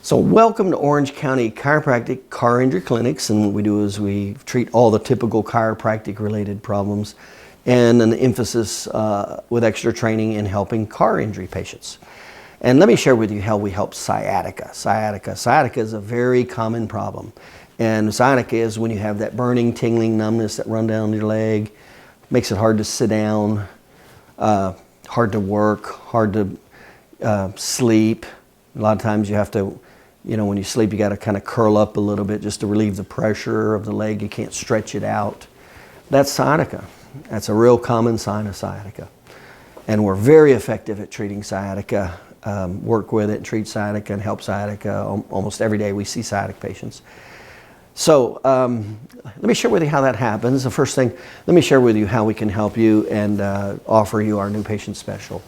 So welcome to Orange County Chiropractic Car Injury Clinics, and what we do is we treat all the typical chiropractic related problems and an emphasis with extra training in helping car injury patients. And let me share with you how we help sciatica. Sciatica is a very common problem. And sciatica is when you have that burning, tingling numbness that run down your leg, makes it hard to sit down, hard to work, hard to sleep. A lot of times you have to, when you sleep, you got to kind of curl up a little bit just to relieve the pressure of the leg. You can't stretch it out. That's sciatica. That's a real common sign of sciatica. And we're very effective at treating sciatica, work with it, treat sciatica and help sciatica. Almost every day we see sciatic patients. So let me share with you how that happens. The first thing, let me share with you how we can help you and offer you our new patient special.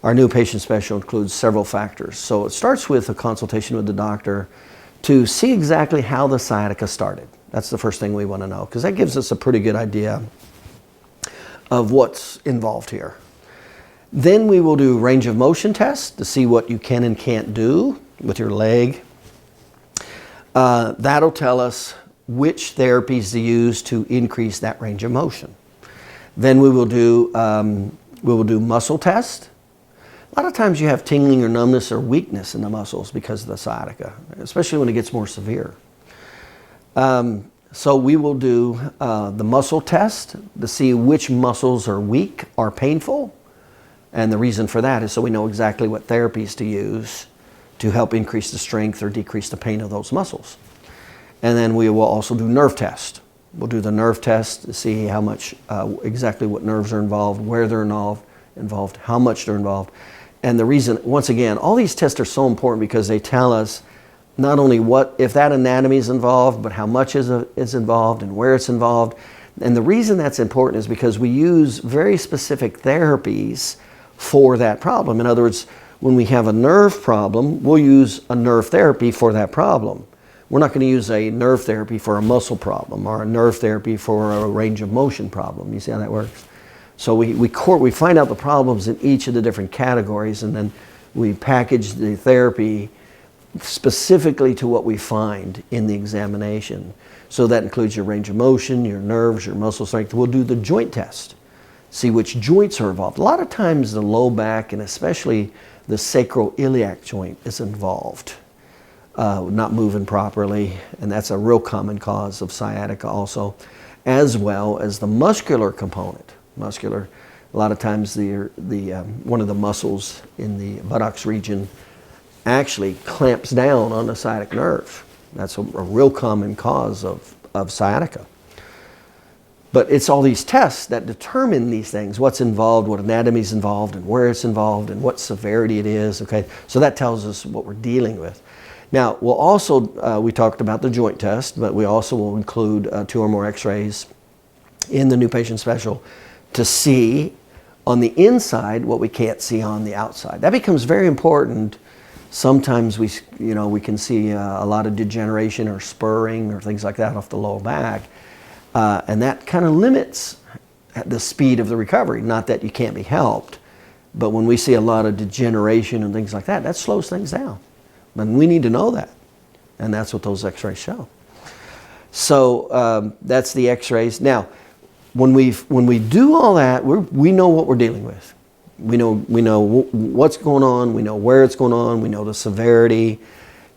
Our new patient special includes several factors. So it starts with a consultation with the doctor to see exactly how the sciatica started. That's the first thing we want to know, because that gives us a pretty good idea of what's involved here. Then we will do range of motion tests to see what you can and can't do with your leg. That'll tell us which therapies to use to increase that range of motion. Then we will do muscle tests. A lot of times you have tingling or numbness or weakness in the muscles because of the sciatica, especially when it gets more severe. So we will do the muscle test to see which muscles are weak or painful. And the reason for that is so we know exactly what therapies to use to help increase the strength or decrease the pain of those muscles. And then we will also do nerve test. We'll do the nerve test to see how much, exactly what nerves are involved, where they're involved, how much they're involved. And the reason, once again, all these tests are so important because they tell us not only what, if that anatomy is involved, but how much is involved and where it's involved. And the reason that's important is because we use very specific therapies for that problem. In other words, when we have a nerve problem, we'll use a nerve therapy for that problem. We're not going to use a nerve therapy for a muscle problem or a nerve therapy for a range of motion problem. You see how that works? So we find out the problems in each of the different categories, and then we package the therapy specifically to what we find in the examination. So that includes your range of motion, your nerves, your muscle strength. We'll do the joint test, see which joints are involved. A lot of times the low back and especially the sacroiliac joint is involved, not moving properly, and that's a real common cause of sciatica also, as well as the muscular component. A lot of times one of the muscles in the buttocks region actually clamps down on the sciatic nerve. That's a real common cause of sciatica. But it's all these tests that determine these things, what's involved, what anatomy is involved, and where it's involved, and what severity it is. Okay, so that tells us what we're dealing with. Now, we'll also, we talked about the joint test, but we also will include 2 or more x-rays in the new patient special to see on the inside what we can't see on the outside. That becomes very important. Sometimes we can see a lot of degeneration or spurring or things like that off the lower back. And that kind of limits the speed of the recovery. Not that you can't be helped, but when we see a lot of degeneration and things like that, that slows things down. And we need to know that. And that's what those x-rays show. So that's the x-rays. Now, when we do all that, we know what we're dealing with. We know what's going on, we know where it's going on, we know the severity.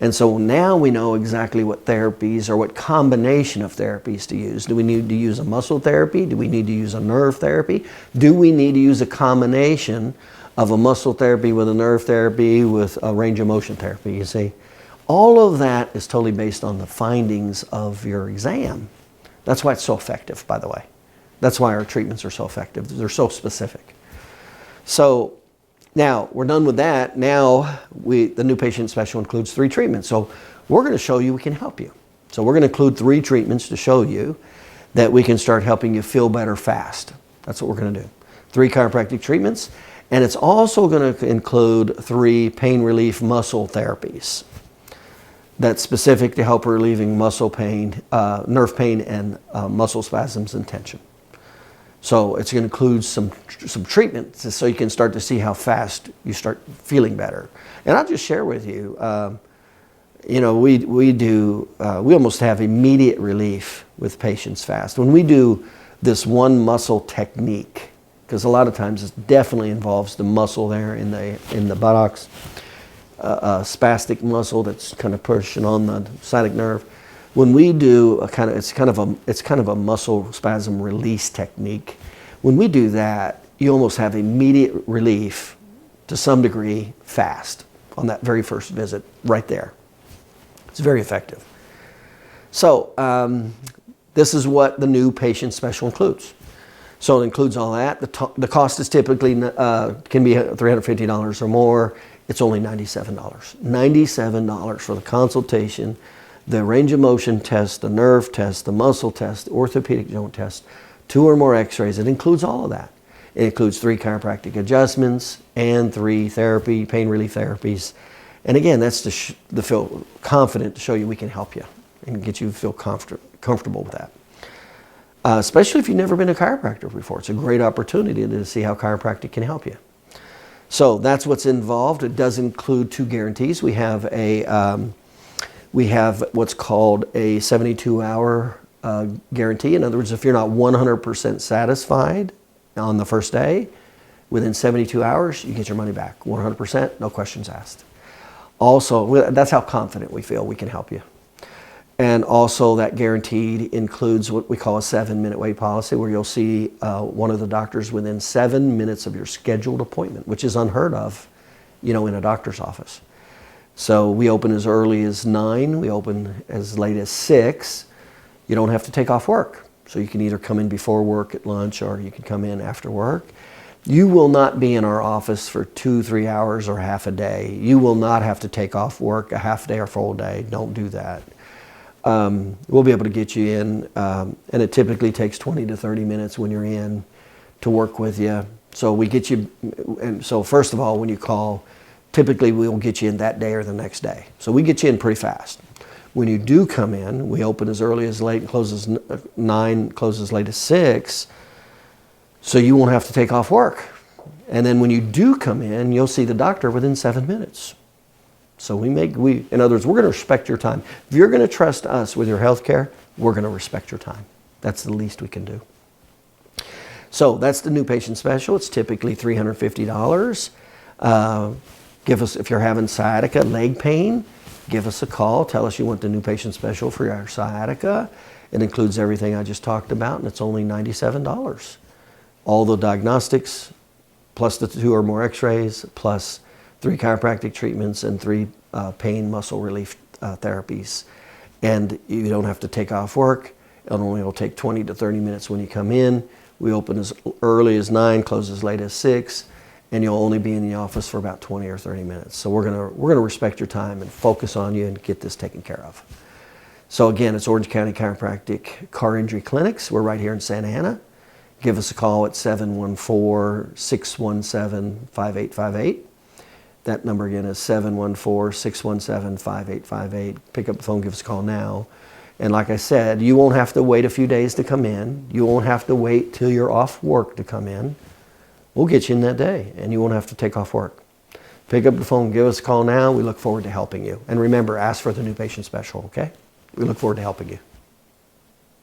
And so now we know exactly what therapies or what combination of therapies to use. Do we need to use a muscle therapy? Do we need to use a nerve therapy? Do we need to use a combination of a muscle therapy with a nerve therapy with a range of motion therapy, you see? All of that is totally based on the findings of your exam. That's why it's so effective, by the way. That's why our treatments are so effective. They're so specific. So now we're done with that. Now the new patient special includes 3 treatments. So we're going to show you we can help you. So we're going to include 3 treatments to show you that we can start helping you feel better fast. That's what we're going to do. 3 chiropractic treatments. And it's also going to include 3 pain relief muscle therapies that's specific to help relieving muscle pain, nerve pain, and muscle spasms and tension. So it's going to include some treatment so you can start to see how fast you start feeling better. And I'll just share with you, you know, we almost have immediate relief with patients fast. When we do this one muscle technique, because a lot of times it definitely involves the muscle there in the buttocks, a spastic muscle that's kind of pushing on the sciatic nerve. When we do it's kind of a muscle spasm release technique. When we do that, you almost have immediate relief to some degree fast on that very first visit right there. It's very effective. So this is what the new patient special includes. So it includes all that. The cost is typically can be $350 or more. It's only $97. $97 for the consultation, the range of motion test, the nerve test, the muscle test, the orthopedic joint test, 2 or more x-rays. It includes all of that. It includes 3 chiropractic adjustments and 3 pain relief therapies. And again, that's to feel confident, to show you we can help you and get you to feel comfortable with that. Especially if you've never been a chiropractor before. It's a great opportunity to see how chiropractic can help you. So that's what's involved. It does include 2 guarantees. We have what's called a 72-hour guarantee. In other words, if you're not 100% satisfied on the first day, within 72 hours, you get your money back. 100%, no questions asked. Also, that's how confident we feel we can help you. And also that guaranteed includes what we call a 7-minute wait policy, where you'll see one of the doctors within 7 minutes of your scheduled appointment, which is unheard of, in a doctor's office. So we open as early as 9, we open as late as 6. You don't have to take off work. So you can either come in before work at lunch, or you can come in after work. You will not be in our office for 2-3 hours or half a day. You will not have to take off work a half day or full day. Don't do that. We'll be able to get you in, and it typically takes 20 to 30 minutes when you're in to work with you. So we get you, and so first of all, when you call, typically we'll get you in that day or the next day. So we get you in pretty fast. When you do come in, we open as early as late, closes 9, closes as late as 6, so you won't have to take off work. And then when you do come in, you'll see the doctor within 7 minutes. So in other words, we're going to respect your time. If you're going to trust us with your health care, we're going to respect your time. That's the least we can do. So that's the new patient special. It's typically $350. If you're having sciatica, leg pain, give us a call. Tell us you want the new patient special for your sciatica. It includes everything I just talked about, and it's only $97. All the diagnostics, plus the 2 or more x-rays, plus 3 chiropractic treatments and 3 pain muscle relief therapies. And you don't have to take off work. It only will take 20 to 30 minutes when you come in. We open as early as 9, close as late as 6, and you'll only be in the office for about 20 or 30 minutes. So we're gonna respect your time and focus on you and get this taken care of. So again, it's Orange County Chiropractic Car Injury Clinics. We're right here in Santa Ana. Give us a call at 714-617-5858. That number again is 714-617-5858. Pick up the phone, give us a call now. And like I said, you won't have to wait a few days to come in. You won't have to wait till you're off work to come in. We'll get you in that day, and you won't have to take off work. Pick up the phone, give us a call now. We look forward to helping you. And remember, ask for the new patient special, okay? We look forward to helping you.